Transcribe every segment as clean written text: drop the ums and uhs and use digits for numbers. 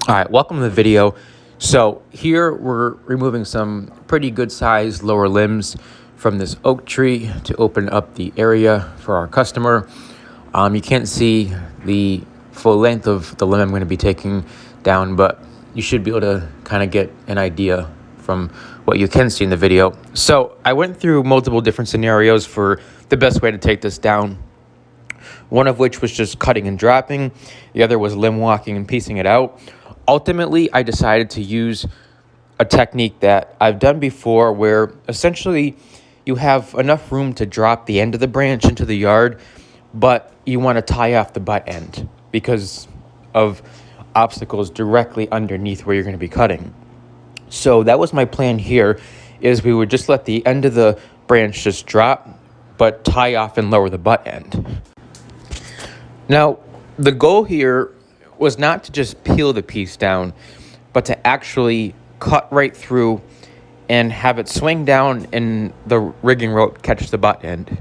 All right, welcome to the video. So here we're removing some pretty good sized lower limbs from this oak tree to open up the area for our customer. You can't see the full length of the limb I'm going to be taking down, but you should be able to kind of get an idea from what you can see in the video. So I went through multiple different scenarios for the best way to take this down. One of which was just cutting and dropping. The other was limb walking and piecing it out. Ultimately, I decided to use a technique that I've done before where essentially you have enough room to drop the end of the branch into the yard, but you want to tie off the butt end because of obstacles directly underneath where you're going to be cutting. So that was my plan here, is we would just let the end of the branch just drop, but tie off and lower the butt end. Now, the goal here was not to just peel the piece down, but to actually cut right through and have it swing down and the rigging rope catch the butt end,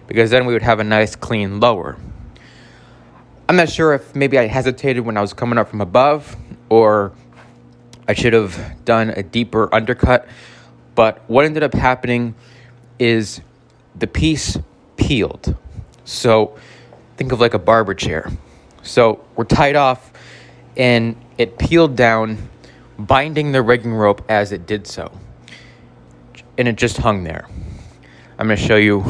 because then we would have a nice clean lower. I'm not sure if maybe I hesitated when I was coming up from above, or I should have done a deeper undercut, but what ended up happening is the piece peeled. So think of like a barber chair. So we're tied off and it peeled down, binding the rigging rope as it did so. And it just hung there. I'm going to show you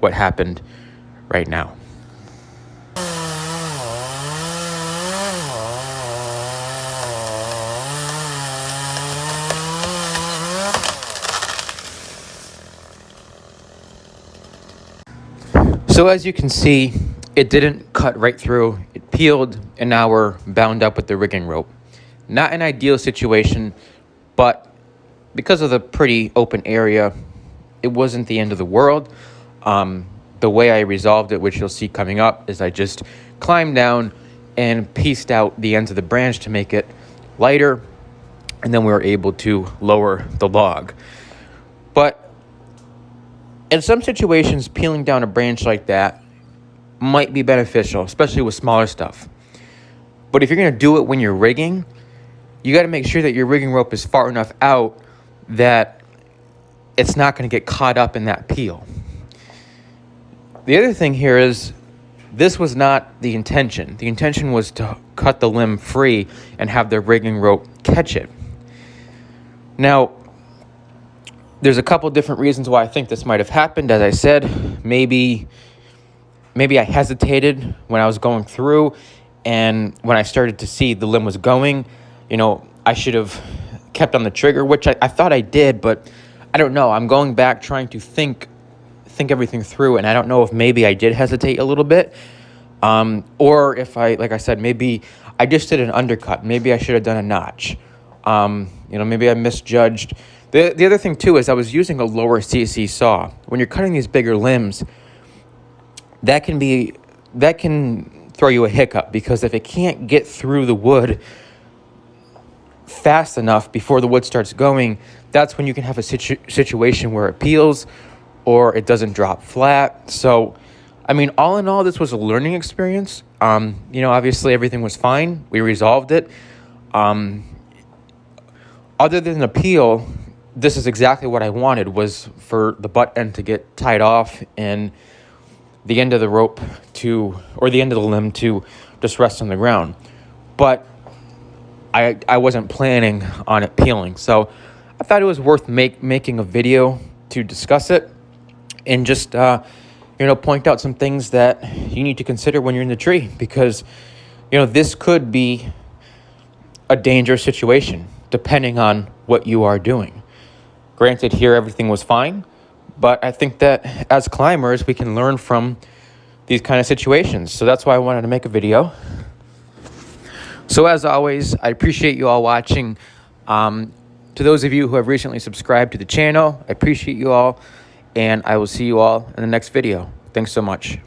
what happened right now. So as you can see, it didn't cut right through, it peeled, and now we're bound up with the rigging rope. Not an ideal situation, but because of the pretty open area, it wasn't the end of the world. The way I resolved it, which you'll see coming up, is I just climbed down and pieced out the ends of the branch to make it lighter, and then we were able to lower the log. But in some situations, peeling down a branch like that might be beneficial, especially with smaller stuff. But if you're going to do it when you're rigging, you got to make sure that your rigging rope is far enough out that it's not going to get caught up in that peel. The other thing here is this was not the intention. The intention was to cut the limb free and have the rigging rope catch it. Now, there's a couple different reasons why I think this might have happened. As I said, maybe I hesitated when I was going through, and when I started to see the limb was going, I should have kept on the trigger, which I thought I did, but I don't know. I'm going back trying to think everything through, and I don't know if maybe I did hesitate a little bit, or if like I said, maybe I just did an undercut. Maybe I should have done a notch. Maybe I misjudged. The other thing too is I was using a lower CC saw. When you're cutting these bigger limbs, that can throw you a hiccup, because if it can't get through the wood fast enough before the wood starts going, that's when you can have a situation where it peels or it doesn't drop flat. So, all in all, this was a learning experience. Obviously everything was fine. We resolved it. Other than the peel, this is exactly what I wanted, was for the butt end to get tied off and the end of the rope or the end of the limb to just rest on the ground. But I wasn't planning on it peeling. So I thought it was worth making a video to discuss it and just, point out some things that you need to consider when you're in the tree, because, this could be a dangerous situation depending on what you are doing. Granted, here everything was fine, but I think that as climbers, we can learn from these kind of situations. So that's why I wanted to make a video. So as always, I appreciate you all watching. To those of you who have recently subscribed to the channel, I appreciate you all, and I will see you all in the next video. Thanks so much.